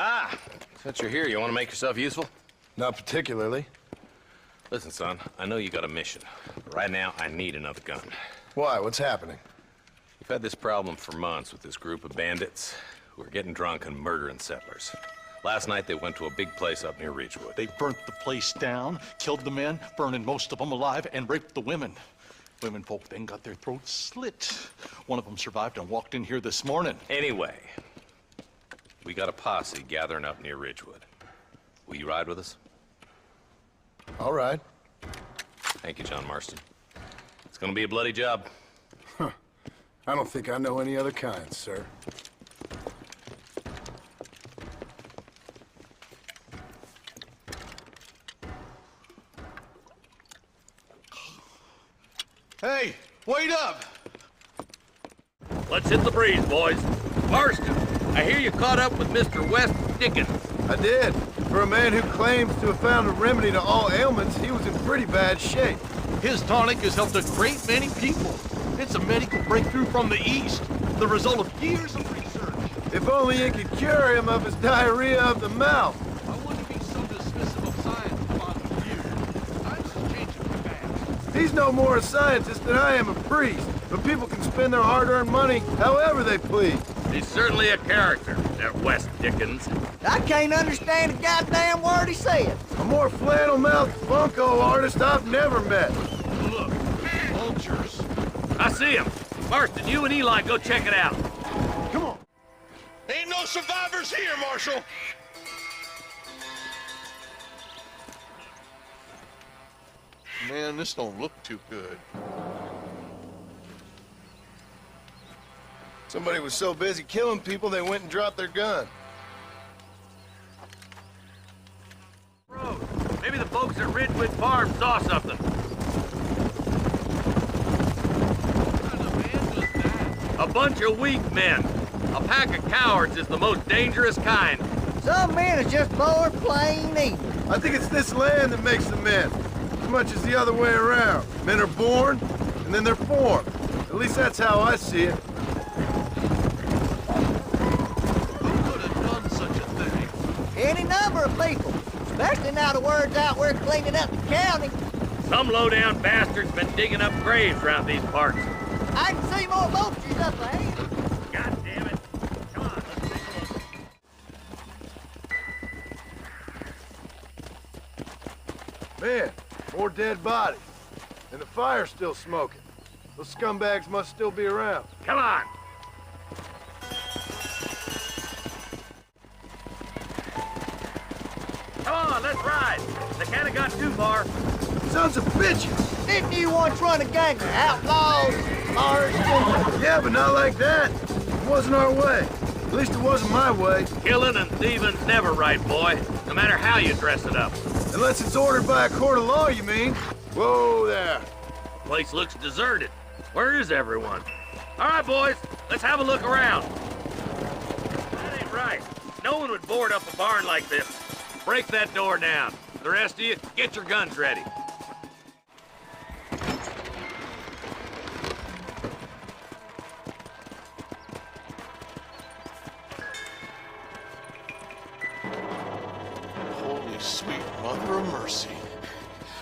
Ah, since you're here, you want to make yourself useful? Not particularly. Listen, son, I know you got a mission, but right now I need another gun. Why? What's happening? We've had this problem for months with this group of bandits who are getting drunk and murdering settlers. Last night they went to a big place up near Ridgewood. They burnt the place down, killed the men, burning most of them alive, and raped the women. Women folk then got their throats slit. One of them survived and walked in here this morning. Anyway, we got a posse gathering up near Ridgewood. Will you ride with us? All right. Thank you, John Marston. It's gonna be a bloody job. Huh. I don't think I know any other kind, sir. Hey, wait up! Let's hit the breeze, boys. Marston, I hear you caught up with Mr. West Dickens. I did. For a man who claims to have found a remedy to all ailments, he was in pretty bad shape. His tonic has helped a great many people. It's a medical breakthrough from the East, the result of years of research. If only it could cure him of his diarrhea of the mouth. I wouldn't be so dismissive of science if I were you. I'm still changing fast. He's no more a scientist than I am a priest, but people can spend their hard-earned money however they please. He's certainly a character, that West Dickens. I can't understand a goddamn word he said. A more flannel-mouthed bunko artist I've never met. Look, vultures. I see him. Marston, you and Eli go check it out. Come on. Ain't no survivors here, Marshal. Man, this don't look too good. Somebody was so busy killing people, they went and dropped their gun. Road. Maybe the folks at Ridgewood Farm saw something. A bunch of weak men. A pack of cowards is the most dangerous kind. Some men are just born plain evil. I think it's this land that makes the men, as much as the other way around. Men are born, and then they're formed. At least that's how I see it. Who could have done such a thing? Any number of people, especially now the word's out we're cleaning up the county. Some low-down bastard's been digging up graves around these parts. I can see more vultures up ahead. God damn it. Come on, let's take a look. Man, more dead bodies. And the fire's still smoking. Those scumbags must still be around. Come on. Come on, let's ride. They can't have got too far. Sons of bitches! Didn't you once run a gang of outlaws, Marston? Yeah, but not like that. It wasn't our way. At least it wasn't my way. Killing and thieving's never right, boy. No matter how you dress it up. Unless it's ordered by a court of law, you mean? Whoa there. Place looks deserted. Where is everyone? All right, boys, let's have a look around. That ain't right. No one would board up a barn like this. Break that door down. The rest of you, get your guns ready. Holy sweet mother of mercy.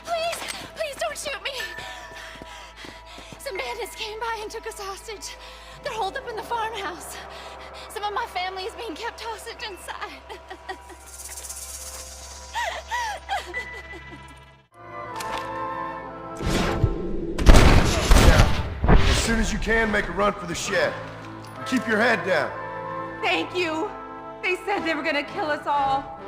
Please don't shoot me. Some bandits came by and took us hostage. They're holed up in the farmhouse. Some of my family is being kept hostage inside. As soon as you can, make a run for the shed. And keep your head down. Thank you. They said they were gonna kill us all.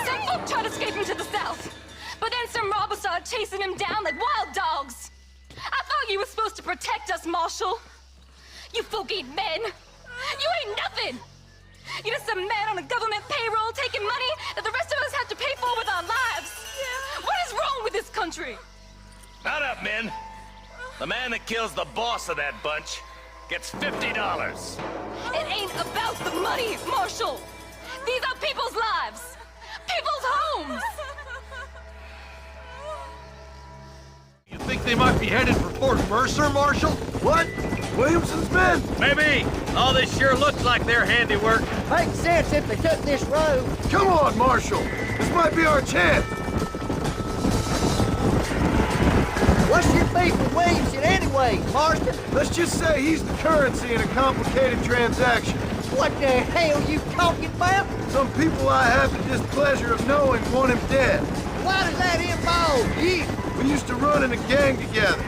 Some folk tried escaping to the south. But then some robbers started chasing him down like wild dogs. I thought you were supposed to protect us, Marshal. You folk ain't men. You ain't nothing. You're just a man on a government payroll taking money that the rest of us have to pay for with our lives. What is wrong with this country? Shut up, men. The man that kills the boss of that bunch gets $50. It ain't about the money, Marshal. These are people's lives, people's homes. You think they might be headed for Fort Mercer, Marshal? What? Williamson's men? Maybe. All this sure looks like their handiwork. Makes sense if they took this road. Come on, Marshal. This might be our chance. What's your beef with Williamson anyway, Marston? Let's just say he's the currency in a complicated transaction. What the hell you talking about? Some people I have the displeasure of knowing want him dead. Why does that involve you? We used to run in a gang together.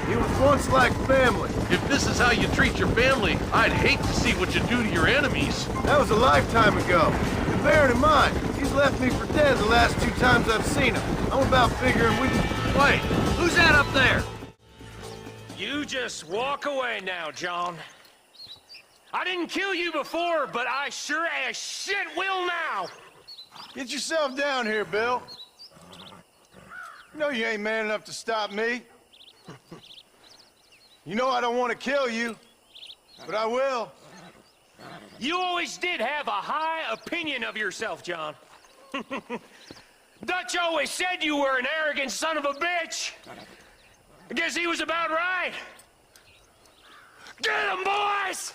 He was once like family. If this is how you treat your family, I'd hate to see what you do to your enemies. That was a lifetime ago. And bearing in mind, he's left me for dead the last 2 times I've seen him. I'm about figuring we can... Wait, who's that up there? You just walk away now, John. I didn't kill you before, but I sure as shit will now. Get yourself down here, Bill. You know you ain't man enough to stop me. You know I don't want to kill you, but I will. You always did have a high opinion of yourself, John. Dutch always said you were an arrogant son of a bitch. I guess he was about right. Get him, boys!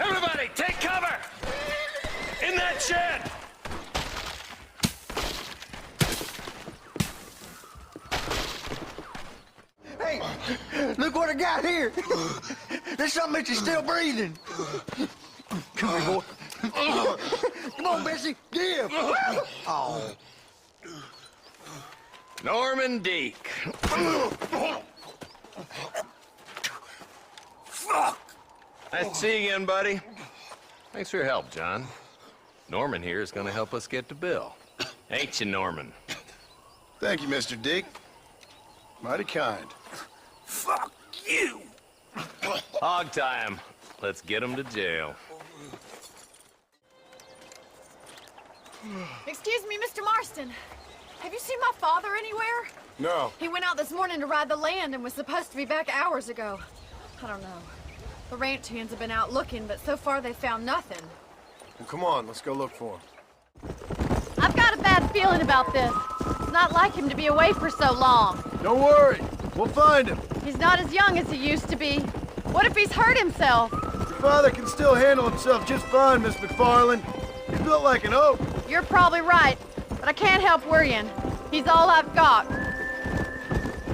Everybody, take cover! In that shed! Hey, look what I got here. There's something that you're still breathing. Come here, boy. Come on, Bessie, give. Oh. Norman Deek. Fuck! Nice to see you again, buddy. Thanks for your help, John. Norman here is gonna help us get to Bill. Ain't you, Norman? Thank you, Mr. Dick. Mighty kind. Fuck you! Hog tie him. Let's get him to jail. Excuse me, Mr. Marston. Have you seen my father anywhere? No. He went out this morning to ride the land and was supposed to be back hours ago. I don't know. The ranch hands have been out looking, but so far they found nothing. Well, come on, let's go look for him. I've got a bad feeling about this. It's not like him to be away for so long. Don't worry, we'll find him. He's not as young as he used to be. What if he's hurt himself? Your father can still handle himself just fine, Miss McFarland. He's built like an oak. You're probably right, but I can't help worrying. He's all I've got.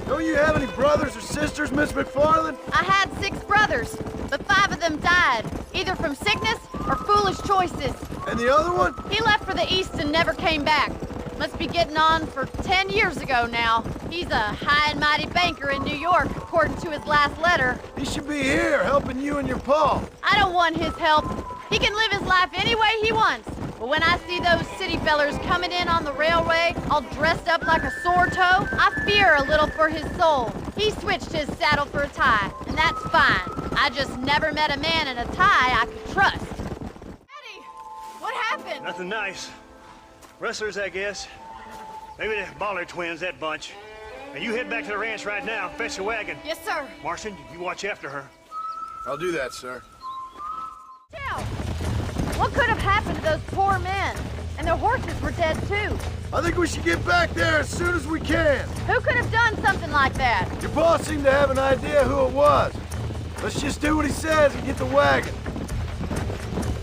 Don't you have any brothers or sisters, Miss McFarland? I had 6 brothers, but 5 of them died, either from sickness or foolish choices. And the other one? He left for the east and never came back. Must be getting on for 10 years ago now. He's a high and mighty banker in New York, according to his last letter. He should be here, helping you and your pa. I don't want his help. He can live his life any way he wants. But when I see those city fellers coming in on the railway, all dressed up like a sore toe, I fear a little for his soul. He switched his saddle for a tie, and that's fine. I just never met a man in a tie I could trust. Eddie, what happened? Nothing nice. Rustlers, I guess. Maybe the Baller twins, that bunch. Now you head back to the ranch right now, fetch the wagon. Yes, sir. Marston, you watch after her. I'll do that, sir. Tell, what could have happened to those poor men? And their horses were dead, too. I think we should get back there as soon as we can. Who could have done something like that? Your boss seemed to have an idea who it was. Let's just do what he says and get the wagon.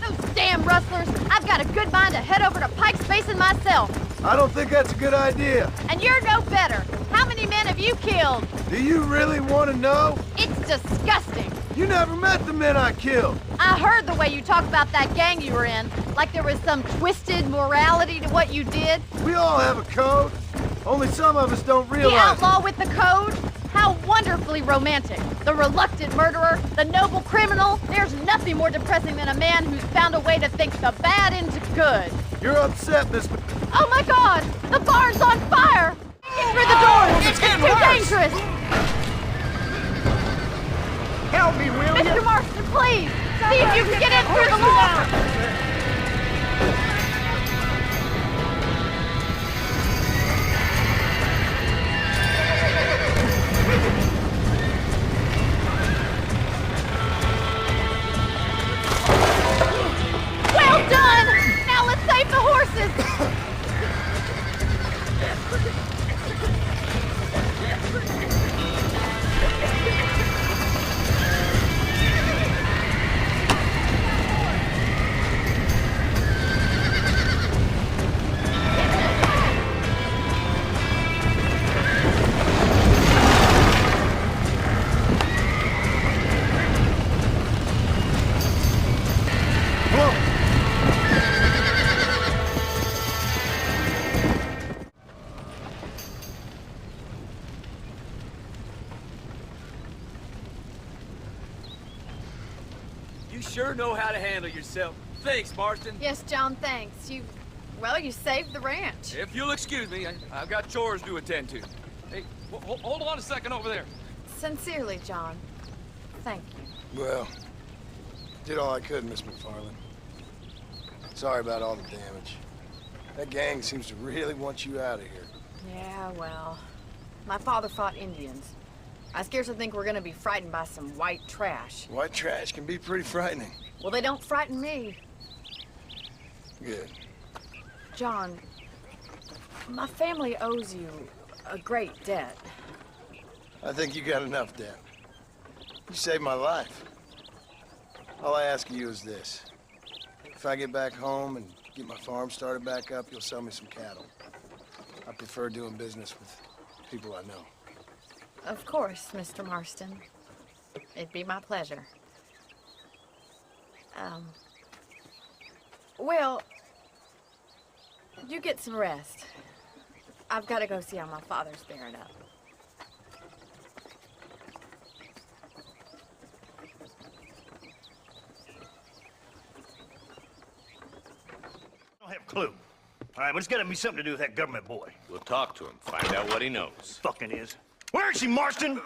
Those damn rustlers! I've got a good mind to head over to Pike's Basin myself. I don't think that's a good idea. And you're no better. How many men have you killed? Do you really want to know? It's disgusting. You never met the men I killed. I heard the way you talk about that gang you were in, like there was some twisted morality to what you did. We all have a code. Only some of us don't The realize it. outlaw with the code? How wonderfully romantic. The reluctant murderer, the noble criminal. There's nothing more depressing than a man who's found a way to think the bad into good. You're upset, Miss... Oh my God! The barn's on fire! Get through the doors! It's too dangerous! Help me, will you? Mr. Marston, please! See if you can get in through the lawn! Well done! Now let's save the horses! You sure know how to handle yourself. Thanks, Marston. Yes, John, thanks. You saved the ranch. If you'll excuse me, I've got chores to attend to. Hey, hold on a second over there. Sincerely, John. Thank you. Well, did all I could, Miss McFarland. Sorry about all the damage. That gang seems to really want you out of here. Yeah, well, my father fought Indians. I scarcely think we're gonna be frightened by some white trash. White trash can be pretty frightening. Well, they don't frighten me. Good. John, my family owes you a great debt. I think you got enough debt. You saved my life. All I ask of you is this. If I get back home and get my farm started back up, you'll sell me some cattle. I prefer doing business with people I know. Of course, Mr. Marston. It'd be my pleasure. Well, you get some rest. I've got to go see how my father's bearing up. I don't have a clue. All right, but it's got to be something to do with that government boy. We'll talk to him, find out what he knows. Fucking is. Where is she, Marston?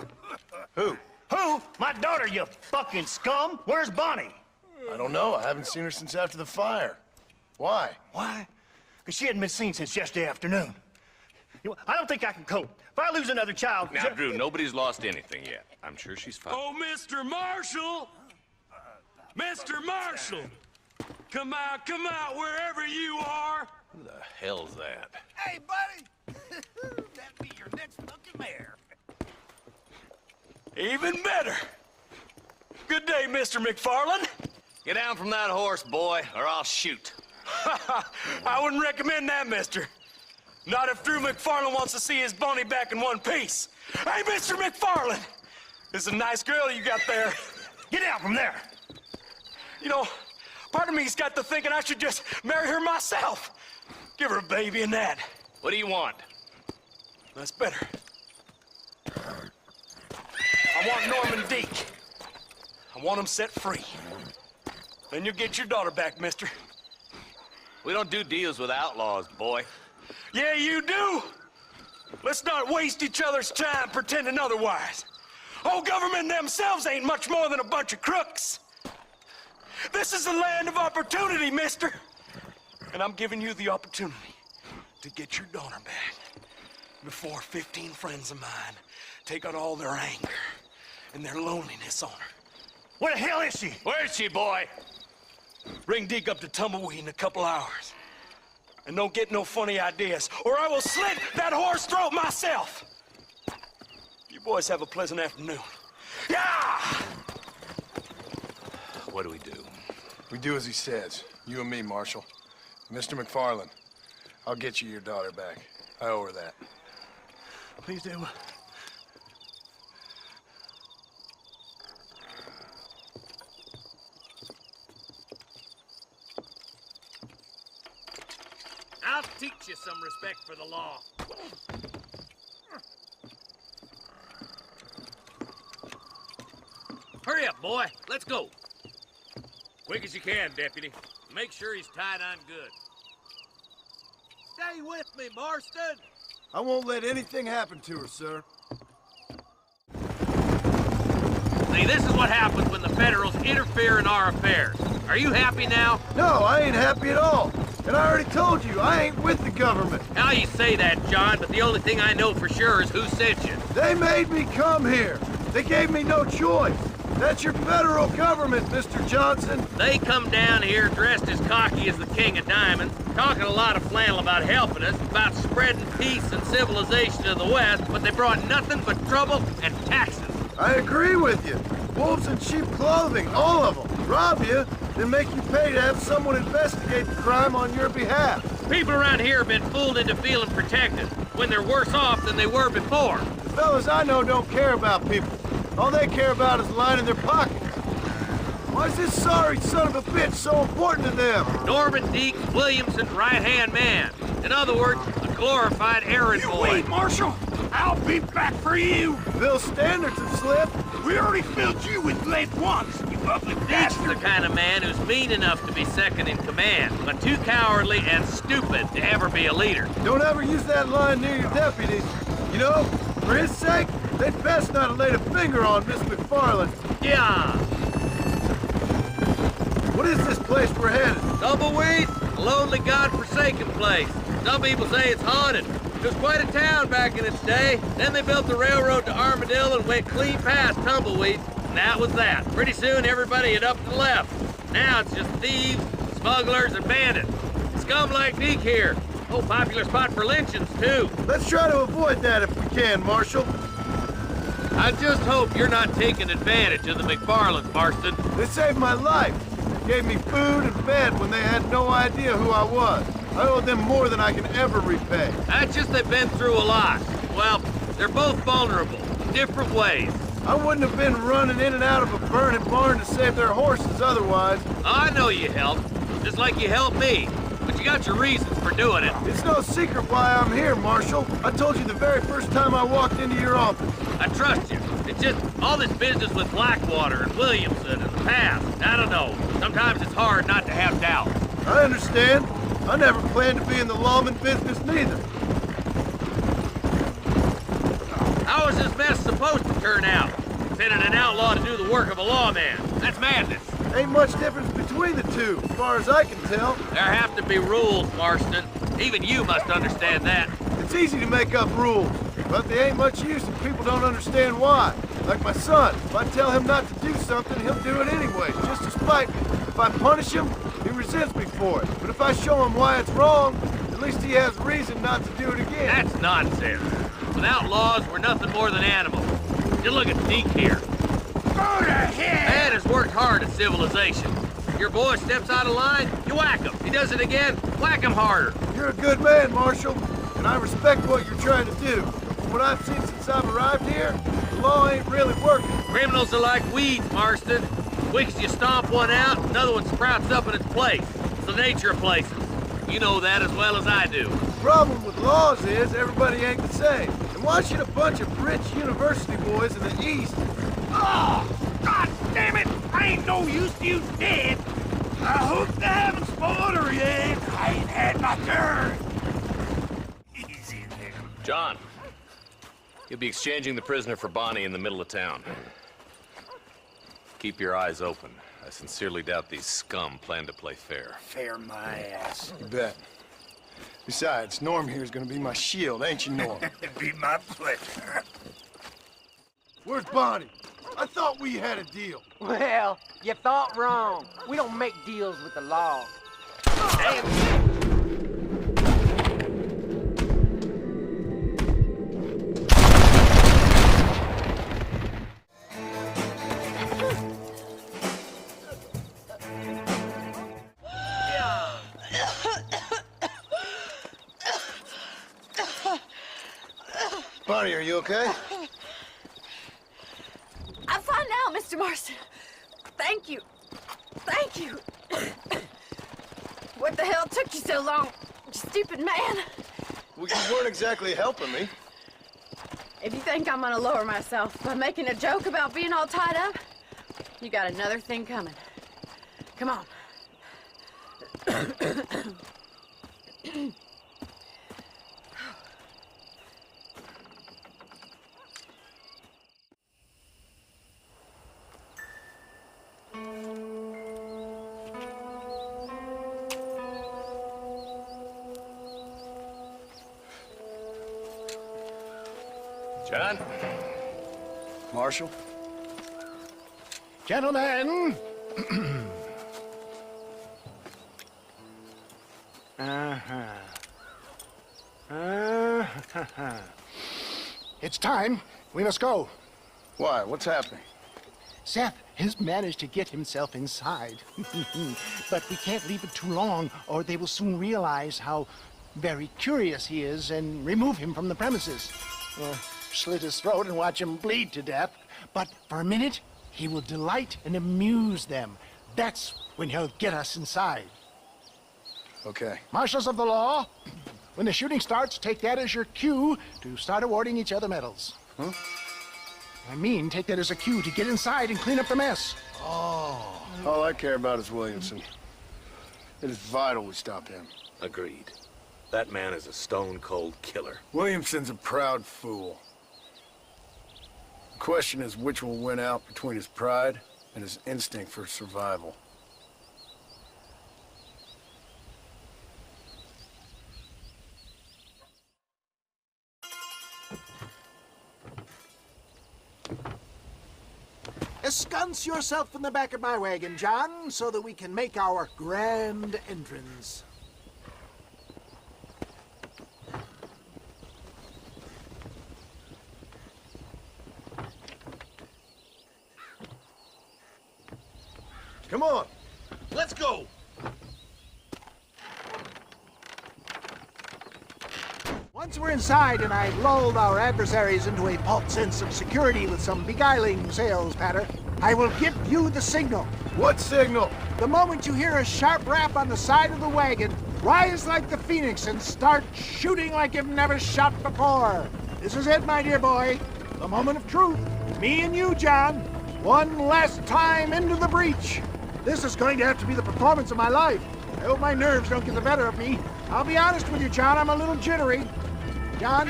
Who? Who? My daughter, you fucking scum. Where's Bonnie? I don't know. I haven't seen her since after the fire. Why? Why? Because she hadn't been seen since yesterday afternoon. You know, I don't think I can cope. If I lose another child... Now, Drew, nobody's lost anything yet. I'm sure she's fine. Oh, Mr. Marshall! Mr. Marshall! Come out, wherever you are! Who the hell's that? Hey, buddy! That'd be your next fucking mayor. Even better! Good day, Mr. McFarland. Get down from that horse, boy, or I'll shoot. I wouldn't recommend that, mister. Not if Drew McFarland wants to see his Bonnie back in one piece. Hey, Mr. McFarland! This is a nice girl you got there. Get out from there! You know, part of me's got to thinking I should just marry her myself. Give her a baby and that. What do you want? That's better. I want Norman Deek. I want him set free. Then you'll get your daughter back, mister. We don't do deals with outlaws, boy. Yeah, you do. Let's not waste each other's time pretending otherwise. Old government themselves ain't much more than a bunch of crooks. This is the land of opportunity, mister. And I'm giving you the opportunity to get your daughter back before 15 friends of mine take out all their anger and their loneliness on her. Where the hell is she? Where is she, boy? Bring Deke up to Tumbleweed in a couple hours. And don't get no funny ideas, or I will slit that horse throat myself. You boys have a pleasant afternoon. Yeah! What do we do? We do as he says. You and me, Marshal. Mr. McFarland, I'll get you your daughter back. I owe her that. Please do. I'll teach you some respect for the law. Hurry up, boy. Let's go. Quick as you can, deputy. Make sure he's tied on good. Stay with me, Marston. I won't let anything happen to her, sir. See, this is what happens when the Federals interfere in our affairs. Are you happy now? No, I ain't happy at all. And I already told you, I ain't with the government. Now you say that, John, but the only thing I know for sure is who sent you. They made me come here. They gave me no choice. That's your federal government, Mr. Johnson. They come down here dressed as cocky as the King of Diamonds, talking a lot of flannel about helping us, about spreading peace and civilization to the West, but they brought nothing but trouble and taxes. I agree with you. Wolves in sheep clothing, all of them. Rob you, then make you pay to have someone investigate the crime on your behalf. People around here have been fooled into feeling protected, when they're worse off than they were before. The fellas I know don't care about people. All they care about is lining their pockets. Why is this sorry son of a bitch so important to them? Norman Deke Williamson's right-hand man. In other words, a glorified errand boy. Wait, Marshal. I'll be back for you. Bill's standards have slipped. We already filled you with lead once, you ugly Deke's bastard. the kind of man who's mean enough to be second in command, but too cowardly and stupid to ever be a leader. Don't ever use that line near your deputies. You know, for his sake, they'd best not have laid a finger on Miss McFarland. Yeah. What is this place we're headed? Tumbleweed, a lonely, god-forsaken place. Some people say it's haunted. It was quite a town back in its day. Then they built the railroad to Armadillo and went clean past Tumbleweed. And that was that. Pretty soon everybody had up and left. Now it's just thieves, smugglers, and bandits. Scum like Deke here. Oh, popular spot for lynchings, too. Let's try to avoid that if we can, Marshal. I just hope you're not taking advantage of the McFarlands, Marston. They saved my life. They gave me food and bed when they had no idea who I was. I owe them more than I can ever repay. That's just they've been through a lot. Well, they're both vulnerable, different ways. I wouldn't have been running in and out of a burning barn to save their horses otherwise. I know you helped, just like you helped me. But you got your reasons for doing it. It's no secret why I'm here, Marshal. I told you the very first time I walked into your office. I trust you. It's just all this business with Blackwater and Williamson and the past. I don't know. Sometimes it's hard not to have doubt. I understand. I never planned to be in the lawman business neither. How is this mess supposed to turn out? Sending an outlaw to do the work of a lawman. That's madness. Ain't much difference between the two, as far as I can tell. There have to be rules, Marston. Even you must understand that. It's easy to make up rules, but they ain't much use if people don't understand why. Like my son, if I tell him not to do something, he'll do it anyway, just to spite me. If I punish him, he resents me for it. But if I show him why it's wrong, at least he has reason not to do it again. That's nonsense. Without laws, we're nothing more than animals. Just look at Deke here. Go to hell! Man has worked hard at civilization. Your boy steps out of line, you whack him. He does it again, whack him harder. You're a good man, Marshal, and I respect what you're trying to do. From what I've seen since I've arrived here, the law ain't really working. Criminals are like weeds, Marston. Quick as you stomp one out, another one sprouts up in its place. It's the nature of places. You know that as well as I do. The problem with laws is everybody ain't the same. And why should a bunch of rich university boys in the East... Oh, God damn it! I ain't no use to you dead. I hope they haven't spoiled her yet. I ain't had my turn. Easy there. John, you'll be exchanging the prisoner for Bonnie in the middle of town. Keep your eyes open. I sincerely doubt these scum plan to play fair. Fair my ass. You bet. Besides, Norm here is gonna be my shield, ain't you, Norm? It'd be my pleasure. Where's Bonnie? I thought we had a deal. Well, you thought wrong. We don't make deals with the law. Bonnie, are you okay? I'm fine now, Mr. Marston. Thank you. Thank you. What the hell took you so long, you stupid man? Well, you weren't exactly helping me. If you think I'm gonna lower myself by making a joke about being all tied up, You got another thing coming. Come on. John? Marshal? Gentlemen! It's time. We must go. Why? What's happening? Seth has managed to get himself inside. But we can't leave it too long, or they will soon realize how very curious he is and remove him from the premises. Or slit his throat and watch him bleed to death. But for a minute, he will delight and amuse them. That's when he'll get us inside. Okay. Marshals of the law, when the shooting starts, take that as your cue to start awarding each other medals. Huh? I mean, take that as a cue to get inside and clean up the mess. Oh. All I care about is Williamson. It is vital we stop him. Agreed. That man is a stone-cold killer. Williamson's a proud fool. The question is which will win out between his pride and his instinct for survival. Ensconce yourself in the back of my wagon, John, so that we can make our grand entrance. Come on! Let's go! Once we're inside and I've lulled our adversaries into a false sense of security with some beguiling sales patter, I will give you the signal. What signal? The moment you hear a sharp rap on the side of the wagon, rise like the phoenix and start shooting like you've never shot before. This is it, my dear boy. The moment of truth. Me and you, John. One last time into the breach. This is going to have to be the performance of my life. I hope my nerves don't get the better of me. I'll be honest with you, John, I'm a little jittery. John?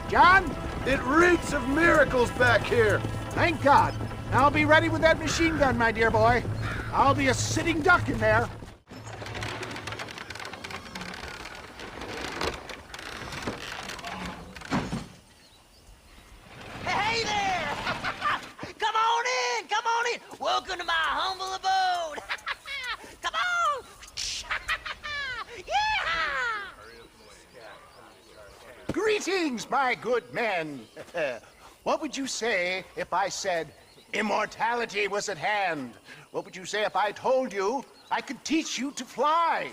John? It reeks of miracles back here! Thank God. I'll be ready with that machine gun, my dear boy. I'll be a sitting duck in there. Hey there! Come on in, come on in. Welcome to my humble abode. Come on! Yeah! Greetings, my good men. What would you say if I said immortality was at hand? What would you say if I told you I could teach you to fly?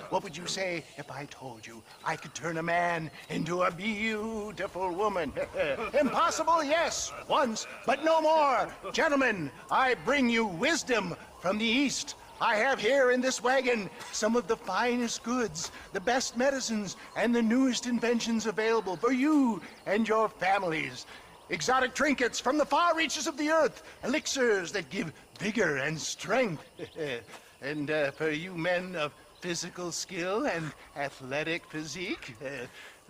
What would you say if I told you I could turn a man into a beautiful woman? Impossible, yes, once, but no more. Gentlemen, I bring you wisdom from the East. I have here in this wagon some of the finest goods, the best medicines, and the newest inventions available for you and your families. Exotic trinkets from the far reaches of the earth, elixirs that give vigor and strength. And for you men of physical skill and athletic physique,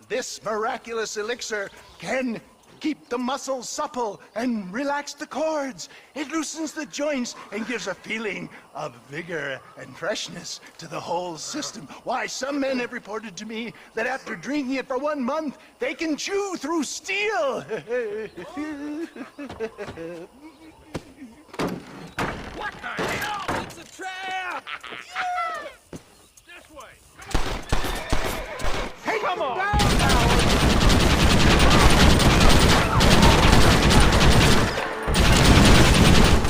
this miraculous elixir can keep the muscles supple and relax the cords. It loosens the joints and gives a feeling of vigor and freshness to the whole system. Why, some men have reported to me that after drinking it for 1 month, they can chew through steel. What the hell? It's a trap! This way! Hey, come on!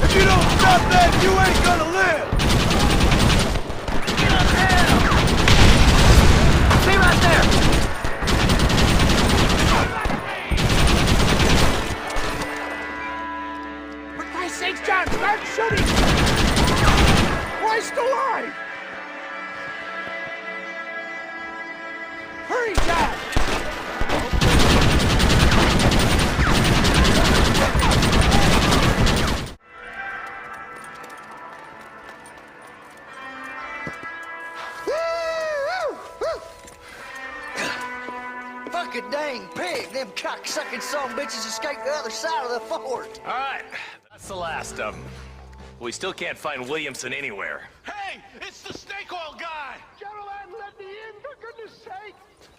If you don't stop that, you ain't gonna live! Get up there! Stay right there! For Christ's sakes, John, start shooting! Christ alive! Hurry, John! like a dang pig. Them cocksucking son bitches escaped the other side of the fort. All right, that's the last of them. We still can't find Williamson anywhere. Hey, it's the snake oil guy! Gentlemen, let me in, for goodness sake!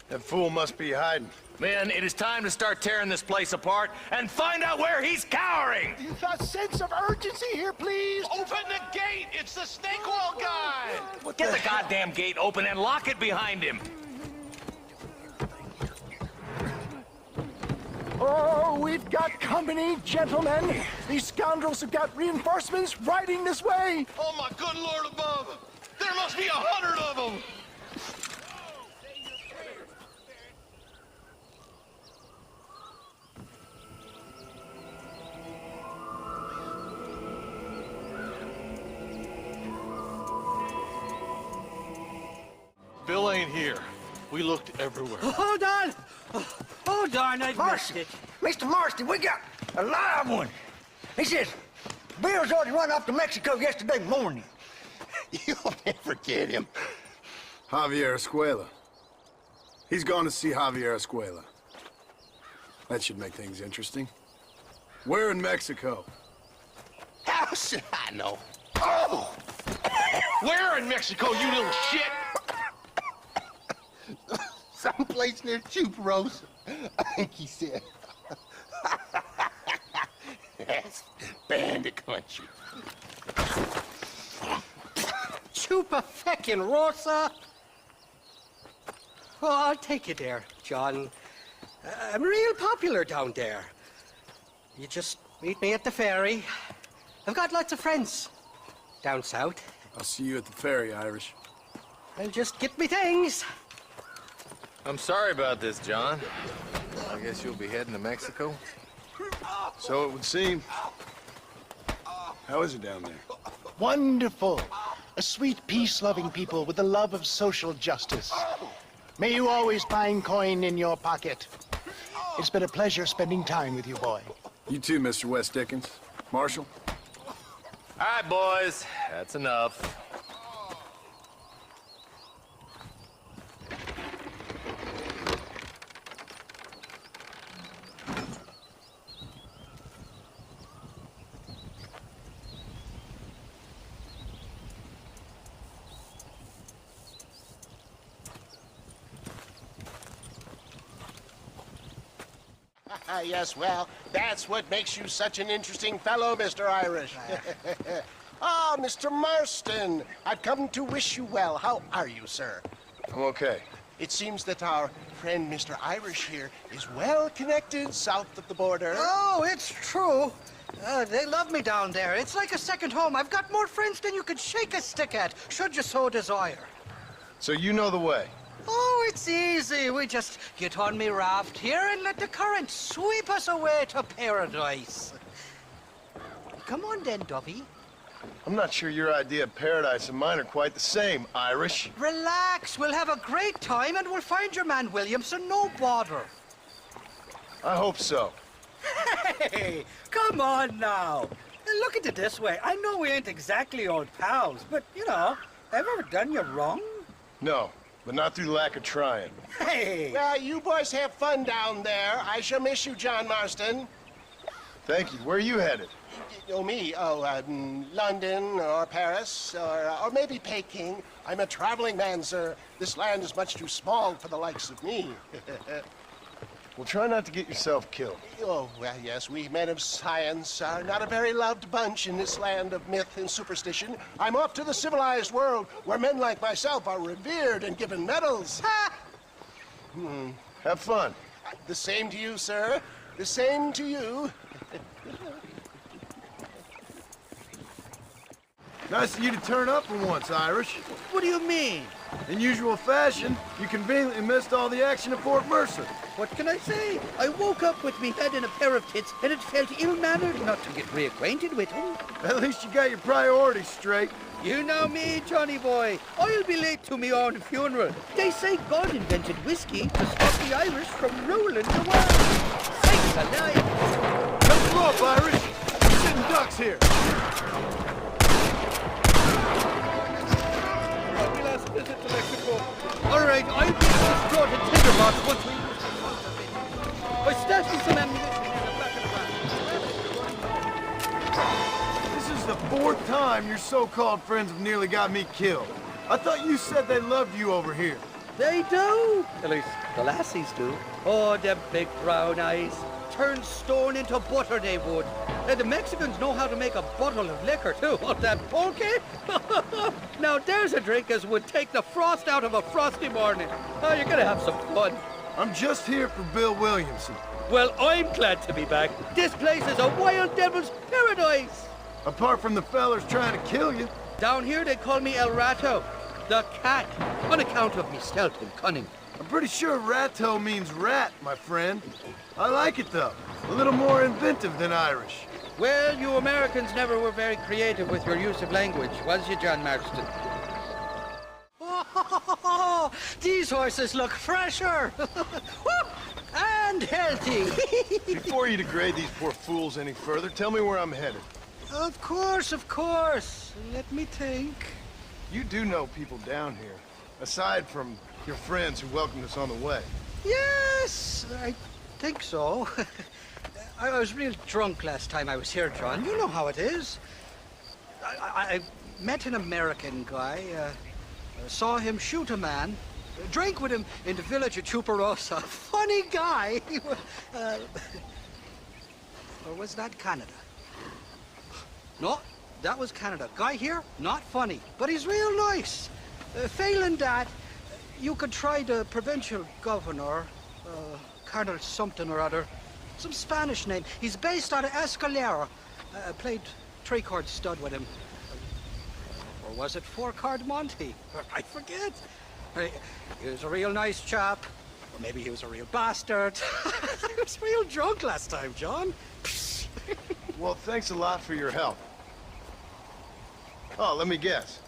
That fool must be hiding. Men, it is time to start tearing this place apart and find out where he's cowering! A sense of urgency here, please! Open the gate! It's the snake oil guy! Get the goddamn gate open and lock it behind him! Oh, we've got company, gentlemen. These scoundrels have got reinforcements riding this way. Oh, my good Lord above! There must be 100 of them! Bill ain't here. We looked everywhere. Hold on! Oh, darn, I missed it. Mr. Marston, we got a live one. He says, Bill's already run off to Mexico yesterday morning. You'll never get him. Javier Escuela. He's gone to see Javier Escuela. That should make things interesting. Where in Mexico? How should I know? Oh! Where in Mexico, you little shit? Someplace near Chuparosa, I think he said. That's bandit country. Chupa-feckin'-rosa? Oh, I'll take you there, John. I'm real popular down there. You just meet me at the ferry. I've got lots of friends down south. I'll see you at the ferry, Irish. I'll just get me things. I'm sorry about this, John. I guess you'll be heading to Mexico? So it would seem. How is it down there? Wonderful. A sweet, peace-loving people with the love of social justice. May you always find coin in your pocket. It's been a pleasure spending time with you, boy. You too, Mr. West Dickens. Marshal? All right, boys. That's enough. Yes, well, that's what makes you such an interesting fellow, Mr. Irish. Ah, Mr. Marston, I've come to wish you well. How are you, sir? I'm okay. It seems that our friend Mr. Irish here is well connected south of the border. Oh, it's true. They love me down there. It's like a second home. I've got more friends than you could shake a stick at, should you so desire. So you know the way? Oh, it's easy. We just get on me raft here and let the current sweep us away to paradise. Come on then, Dubby. I'm not sure your idea of paradise and mine are quite the same, Irish. Relax. We'll have a great time and we'll find your man Williamson, no bother. I hope so. Hey, come on now. Look at it this way. I know we ain't exactly old pals, but, you know, have I ever done you wrong? No, but not through lack of trying. Hey! Well, you boys have fun down there. I shall miss you, John Marston. Thank you. Where are you headed? Oh, me? Oh, London or Paris or maybe Peking. I'm a traveling man, sir. This land is much too small for the likes of me. Well, try not to get yourself killed. Oh, well, yes, we men of science are not a very loved bunch in this land of myth and superstition. I'm off to the civilized world where men like myself are revered and given medals. Ha! Have fun. The same to you, sir. The same to you. Nice of you to turn up for once, Irish. What do you mean? In usual fashion, you conveniently missed all the action at Fort Mercer. What can I say? I woke up with me head in a pair of tits, and it felt ill-mannered not to get reacquainted with him. At least you got your priorities straight. You know me, Johnny boy. I'll be late to me own funeral. They say God invented whiskey to stop the Irish from ruling the world. Sakes alive! Let's go up, Irish. We're sitting ducks here. My last visit to Mexico. All right, I'll be at the store to Tinderbox once we... time your so-called friends have nearly got me killed. I thought you said they loved you over here. They do. At least the lassies do. Oh, them big brown eyes. Turn stone into butter, they would. And the Mexicans know how to make a bottle of liquor, too. Oh, that pulque? Now, there's a drink as would take the frost out of a frosty morning. Oh, you're gonna have some fun. I'm just here for Bill Williamson. Well, I'm glad to be back. This place is a wild devil's paradise. Apart from the fellers trying to kill you. Down here, they call me El Rato, the cat, on account of me stealth and cunning. I'm pretty sure Rato means rat, my friend. I like it, though. A little more inventive than Irish. Well, you Americans never were very creative with your use of language, was you, John Marston? Oh, these horses look fresher and healthy. Before you degrade these poor fools any further, tell me where I'm headed. Of course, of course. Let me think. You do know people down here, aside from your friends who welcomed us on the way. Yes, I think so. I was real drunk last time I was here, John. You know how it is. I met an American guy, saw him shoot a man, drank with him in the village of Chuparosa. Funny guy. Or was that Canada? No, that was Canada. Guy here, not funny, but he's real nice. Failing that, you could try the provincial governor, Colonel something or other. Some Spanish name. He's based out of Escalera. Played three-card stud with him. Or was it four-card Monty? I forget. He was a real nice chap. Or maybe he was a real bastard. I was real drunk last time, John. Well, thanks a lot for your help. Oh, let me guess.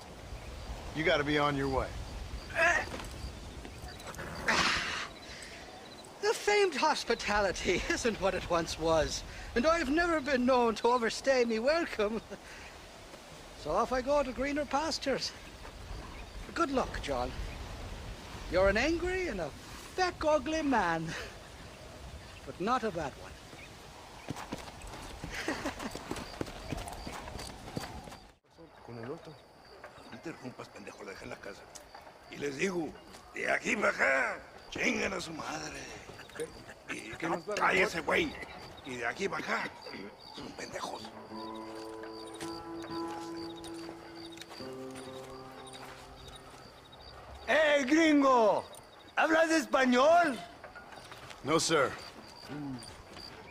You gotta be on your way. The famed hospitality isn't what it once was, and I've never been known to overstay me welcome. So off I go to greener pastures. Good luck, John. You're an angry and a feck ugly man, but not a bad one. Con el otro. No interrumpas, pendejo, deja en la casa. Y les digo, de aquí para acá, chingan a su madre. Y cállese, güey. Y de aquí para acá, son pendejos. ¡Hey, gringo! ¿Hablas español? No, sir.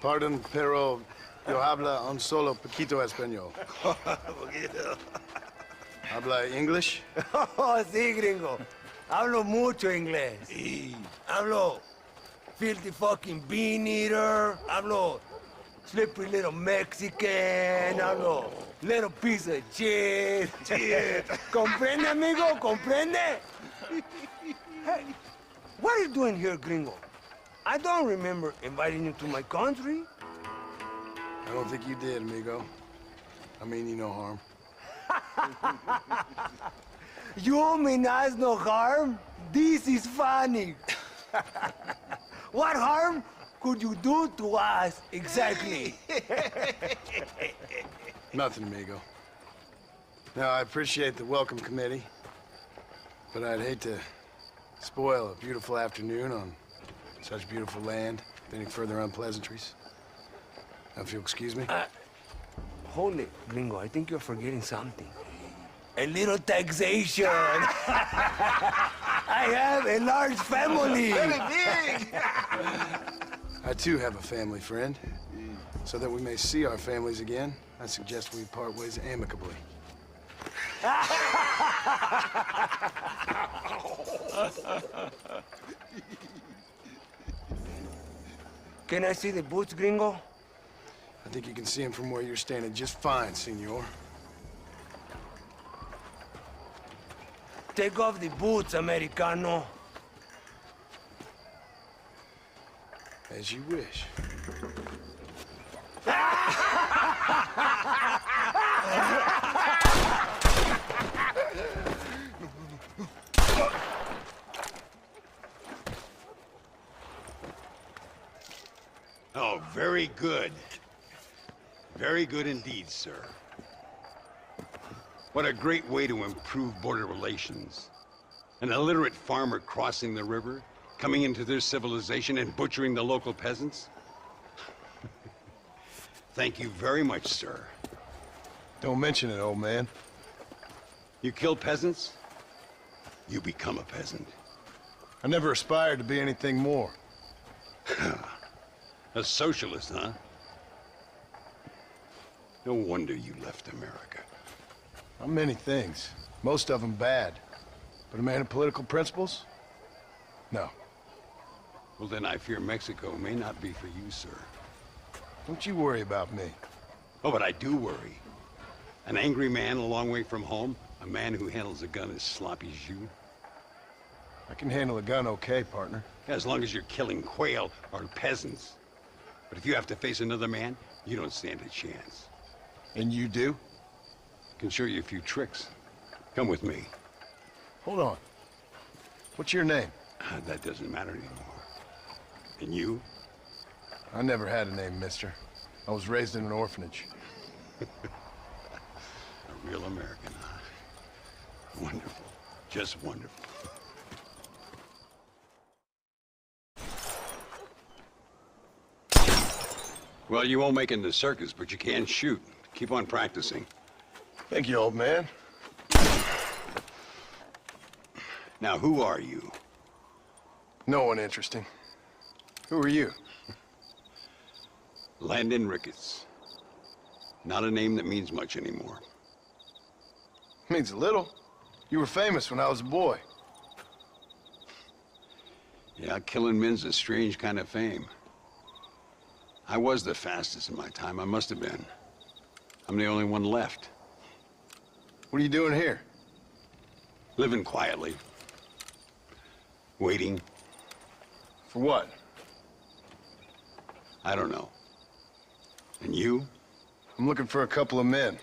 Pardon, pero yo habla un solo poquito español. ¿Habla English? Oh, sí, gringo. Hablo mucho inglés. Sí. Hablo filthy fucking bean eater. Hablo slippery little Mexican. Hablo little piece of shit. ¿Comprende, amigo? ¿Comprende? Hey, what are you doing here, gringo? I don't remember inviting you to my country. I don't think you did, amigo. I mean you no harm. You mean us no harm? This is funny. What harm could you do to us, exactly? Nothing, amigo. Now, I appreciate the welcome committee, but I'd hate to spoil a beautiful afternoon on such beautiful land with any further unpleasantries. Now, if you'll excuse me. Hold it, gringo. I think you're forgetting something. A little taxation. I have a large family. Very big. I too have a family, friend. So that we may see our families again, I suggest we part ways amicably. Can I see the boots, gringo? I think you can see them from where you're standing just fine, senor. Take off the boots, Americano. As you wish. Oh, very good. Very good indeed, sir. What a great way to improve border relations. An illiterate farmer crossing the river, coming into their civilization and butchering the local peasants? Thank you very much, sir. Don't mention it, old man. You kill peasants, you become a peasant. I never aspired to be anything more. A socialist, huh? No wonder you left America. I'm many things. Most of them bad. But a man of political principles? No. Well, then I fear Mexico may not be for you, sir. Don't you worry about me. Oh, but I do worry. An angry man a long way from home, a man who handles a gun as sloppy as you. I can handle a gun okay, partner. As long as you're killing quail or peasants. But if you have to face another man, you don't stand a chance. And you do? I can show you a few tricks. Come with me. Hold on. What's your name? That doesn't matter anymore. And you? I never had a name, mister. I was raised in an orphanage. A real American, huh? Wonderful. Just wonderful. Well, you won't make it in the circus, but you can shoot. Keep on practicing. Thank you, old man. Now, who are you? No one interesting. Who are you? Landon Ricketts. Not a name that means much anymore. Means a little. You were famous when I was a boy. Yeah, killing men's a strange kind of fame. I was the fastest in my time. I must have been. I'm the only one left. What are you doing here? Living quietly. Waiting. For what? I don't know. And you? I'm looking for a couple of men.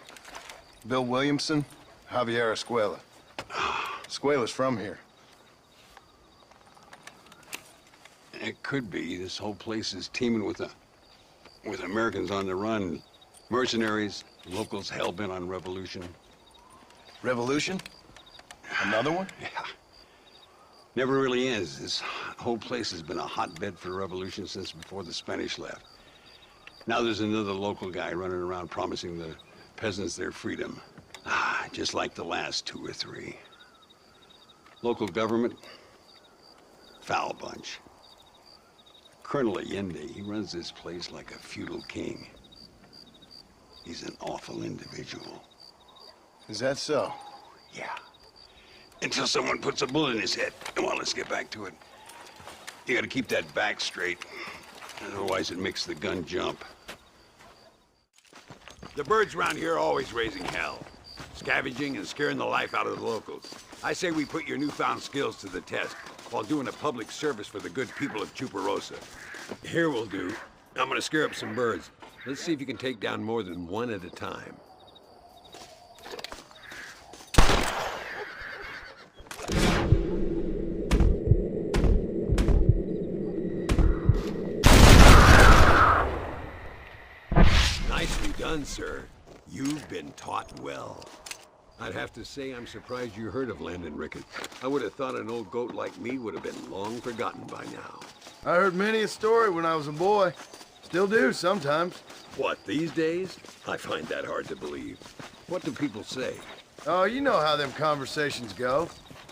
Bill Williamson, Javier Escuela. Escuela's from here. It could be. This whole place is teeming with Americans on the run. Mercenaries, locals hell-bent on revolution. Revolution? Another one? Yeah. Never really ends. This whole place has been a hotbed for revolution since before the Spanish left. Now there's another local guy running around promising the peasants their freedom. Just like the last 2 or 3. Local government, foul bunch. Colonel Allende, he runs this place like a feudal king. He's an awful individual. Is that so? Yeah. Until someone puts a bullet in his head. Come on, let's get back to it. You gotta keep that back straight. Otherwise it makes the gun jump. The birds around here are always raising hell. Scavenging and scaring the life out of the locals. I say we put your newfound skills to the test while doing a public service for the good people of Chuparosa. Here will do. I'm gonna scare up some birds. Let's see if you can take down more than one at a time. Nicely done, sir. You've been taught well. I'd have to say I'm surprised you heard of Landon Ricketts. I would have thought an old goat like me would have been long forgotten by now. I heard many a story when I was a boy. Still do sometimes. What, these days? I find that hard to believe. What do people say? Oh, you know how them conversations go.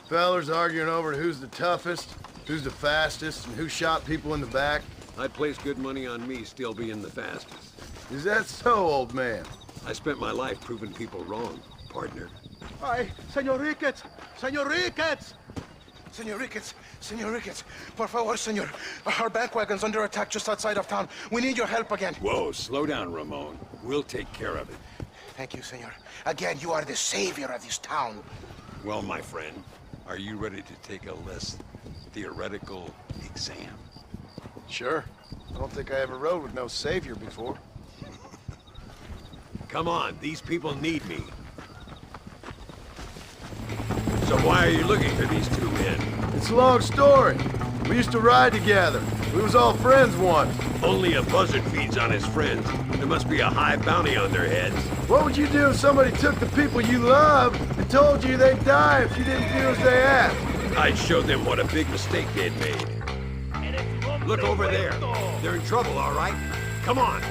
Fellers arguing over who's the toughest, who's the fastest, and who shot people in the back. I'd place good money on me still being the fastest. Is that so, old man? I spent my life proving people wrong, partner. Ay, Señor Ricketts! Señor Ricketts! Señor Ricketts, Señor Ricketts, por favor, señor. Our bank wagon's under attack just outside of town. We need your help again. Whoa, slow down, Ramon. We'll take care of it. Thank you, senor. Again, you are the savior of this town. Well, my friend, are you ready to take a less theoretical exam? Sure. I don't think I ever rode with no savior before. Come on, these people need me. So why are you looking for these 2 men? It's a long story. We used to ride together. We was all friends once. Only a buzzard feeds on his friends. There must be a high bounty on their heads. What would you do if somebody took the people you loved and told you they'd die if you didn't do as they asked? I'd show them what a big mistake they'd made. Look over there. They're in trouble, all right? Come on.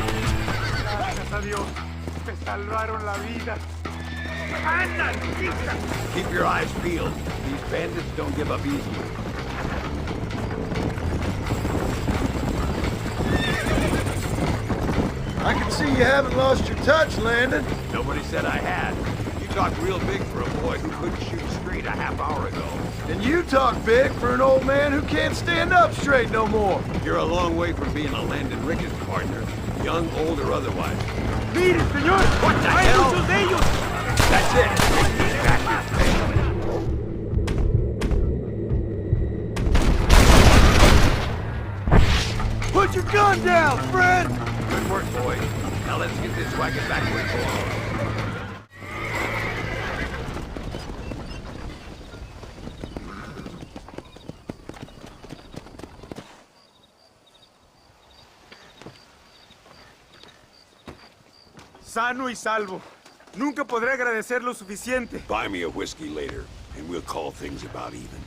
Gracias a Dios. Me salvaron la vida. Keep your eyes peeled. These bandits don't give up easy. I can see you haven't lost your touch, Landon. Nobody said I had. You talk real big for a boy who couldn't shoot straight a half hour ago. And you talk big for an old man who can't stand up straight no more. You're a long way from being a Landon Ricketts partner, young, old, or otherwise. Mire, señor. What the Hay hell? muchos de ellos. That's it. Back your face. Put your gun down, friend! Good work, boys. Now let's get this wagon back where it belongs. Sano y salvo. Nunca podré agradecer lo suficiente. Buy me a whiskey later, and we'll call things about even.